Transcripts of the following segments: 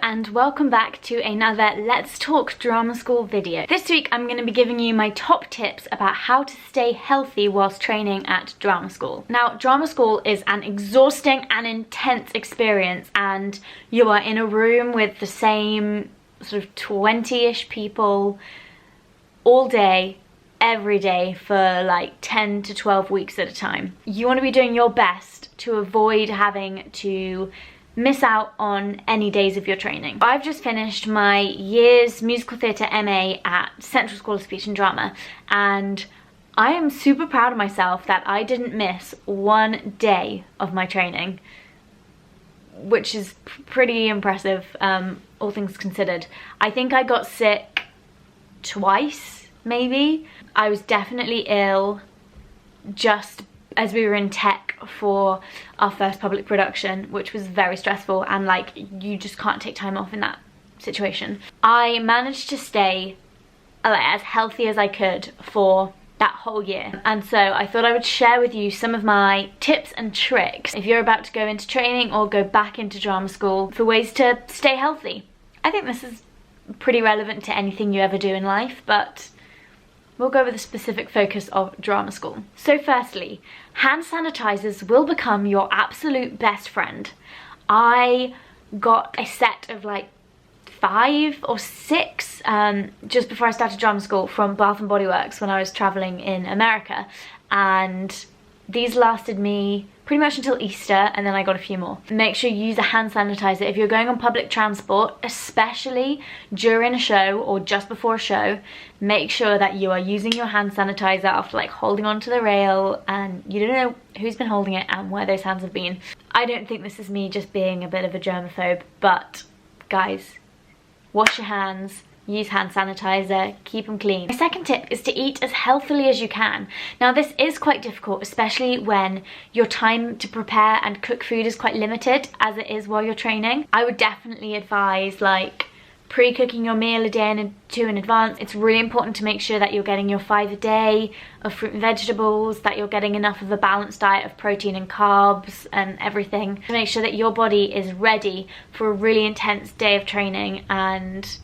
and welcome back to another Let's Talk Drama School video. This week I'm going to be giving you my top tips about how to stay healthy whilst training at drama school. Now, drama school is an exhausting and intense experience, and you are in a room with the same sort of 20-ish people all day, every day for like 10 to 12 weeks at a time. You want to be doing your best to avoid having to miss out on any days of your training. I've just finished my year's musical theatre MA at Central School of Speech and Drama, and I am super proud of myself that I didn't miss one day of my training, which is pretty impressive, all things considered. I think I got sick twice, maybe. I was definitely ill just as we were in tech for our first public production, which was very stressful, and like, you just can't take time off in that situation. I managed to stay as healthy as I could for that whole year, and so I thought I would share with you some of my tips and tricks if you're about to go into training or go back into drama school for ways to stay healthy. I think this is pretty relevant to anything you ever do in life, but we'll go with a specific focus of drama school. So firstly, hand sanitizers will become your absolute best friend. I got a set of like 5 or 6 just before I started drama school from Bath & Body Works when I was traveling in America, and these lasted me pretty much until Easter, and then I got a few more. Make sure you use a hand sanitizer if you're going on public transport, especially during a show or just before a show. Make sure that you are using your hand sanitizer after like holding onto the rail, and you don't know who's been holding it and where those hands have been. I don't think this is me just being a bit of a germaphobe, but guys, wash your hands, use hand sanitizer, keep them clean. My second tip is to eat as healthily as you can. Now, this is quite difficult, especially when your time to prepare and cook food is quite limited, as it is while you're training. I would definitely advise like pre-cooking your meal a day and two in advance. It's really important to make sure that you're getting your 5 a day of fruit and vegetables, that you're getting enough of a balanced diet of protein and carbs and everything, to make sure that your body is ready for a really intense day of training. And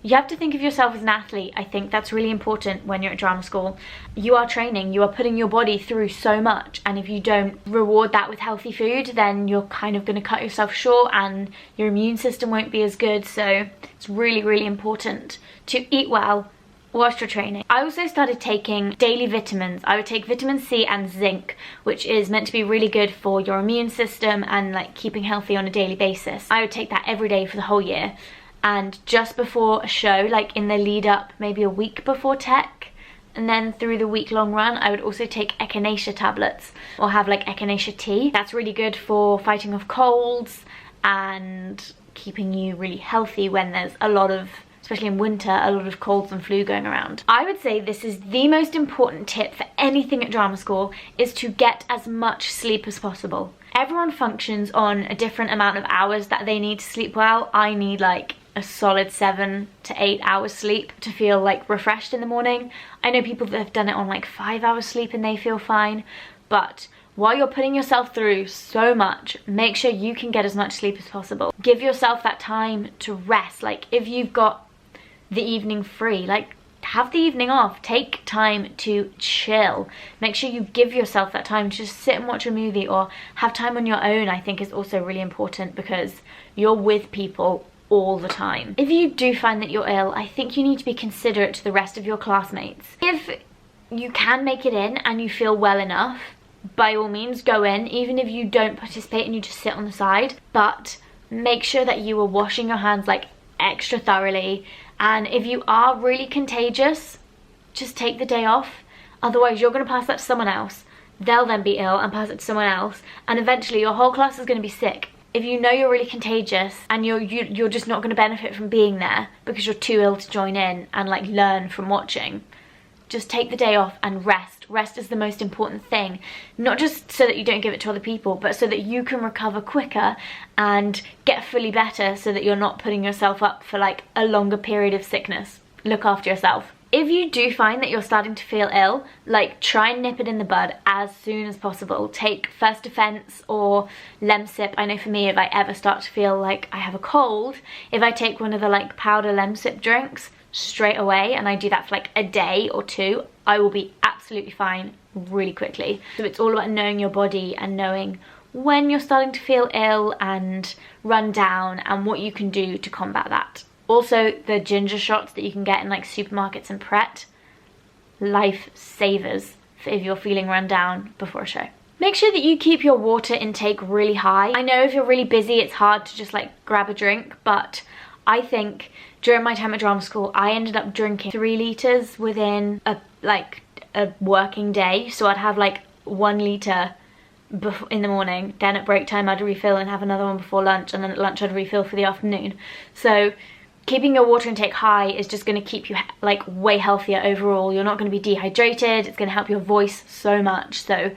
you have to think of yourself as an athlete. I think that's really important when you're at drama school. You are training, you are putting your body through so much, and if you don't reward that with healthy food, then you're kind of going to cut yourself short and your immune system won't be as good. So it's really, really important to eat well whilst you're training. I also started taking daily vitamins. I would take vitamin C and zinc, which is meant to be really good for your immune system and like keeping healthy on a daily basis. I would take that every day for the whole year. And just before a show, like in the lead up, maybe a week before tech, and then through the week-long run, I would also take echinacea tablets or have like echinacea tea. That's really good for fighting off colds and keeping you really healthy when there's a lot of, especially in winter, a lot of colds and flu going around. I would say this is the most important tip for anything at drama school, is to get as much sleep as possible. Everyone functions on a different amount of hours that they need to sleep well. I need like a solid 7 to 8 hours sleep to feel like refreshed in the morning. I know people that have done it on like 5 hours sleep and they feel fine, but while you're putting yourself through so much, make sure you can get as much sleep as possible. Give yourself that time to rest. Like if you've got the evening free, like have the evening off, take time to chill. Make sure you give yourself that time to just sit and watch a movie or have time on your own. I think is also really important because you're with people all the time. If you do find that you're ill, I think you need to be considerate to the rest of your classmates. If you can make it in and you feel well enough, by all means go in, even if you don't participate and you just sit on the side, but make sure that you are washing your hands like extra thoroughly. And if you are really contagious, just take the day off. Otherwise you're going to pass that to someone else, they'll then be ill and pass it to someone else, and eventually your whole class is going to be sick. If you know you're really contagious and you're just not going to benefit from being there because you're too ill to join in and like learn from watching, just take the day off and rest. Rest is the most important thing, not just so that you don't give it to other people, but so that you can recover quicker and get fully better, so that you're not putting yourself up for like a longer period of sickness. Look after yourself. if you do find that you're starting to feel ill, like, try and nip it in the bud as soon as possible. Take First Defense or Lemsip. I know for me, if I ever start to feel like I have a cold, if I take one of the like powder Lemsip drinks straight away, and I do that for like a day or two, I will be absolutely fine really quickly. So it's all about knowing your body and knowing when you're starting to feel ill and run down and what you can do to combat that. Also, the ginger shots that you can get in like supermarkets and Pret, life savers for if you're feeling run down before a show. Make sure that you keep your water intake really high. I know if you're really busy, it's hard to just like grab a drink, but I think during my time at drama school, I ended up drinking 3 litres within a working day. So I'd have like 1 litre in the morning, then at break time I'd refill and have another one before lunch, and then at lunch I'd refill for the afternoon. So keeping your water intake high is just going to keep you like way healthier overall. You're not going to be dehydrated. It's going to help your voice so much. So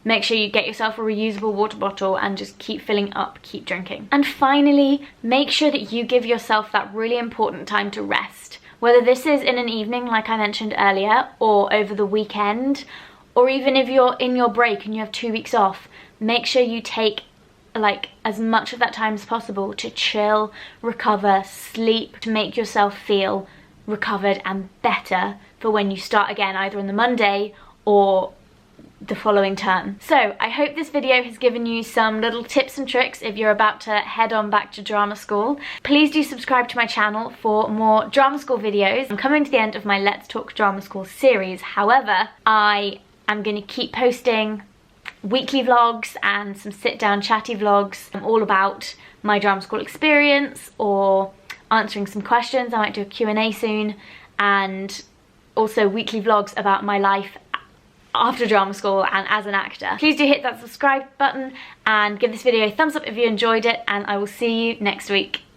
make sure you get yourself a reusable water bottle and just keep filling up, keep drinking. And finally, make sure that you give yourself that really important time to rest. Whether this is in an evening like I mentioned earlier, or over the weekend, or even if you're in your break and you have 2 weeks off, make sure you take like as much of that time as possible to chill, recover, sleep, to make yourself feel recovered and better for when you start again, either on the Monday or the following term. So I hope this video has given you some little tips and tricks if you're about to head on back to drama school. Please do subscribe to my channel for more drama school videos. I'm coming to the end of my Let's Talk Drama School series. However, I am going to keep posting weekly vlogs and some sit-down chatty vlogs all about my drama school experience, or answering some questions. I might do a Q&A soon, and also weekly vlogs about my life after drama school and as an actor. Please do hit that subscribe button and give this video a thumbs up if you enjoyed it, and I will see you next week.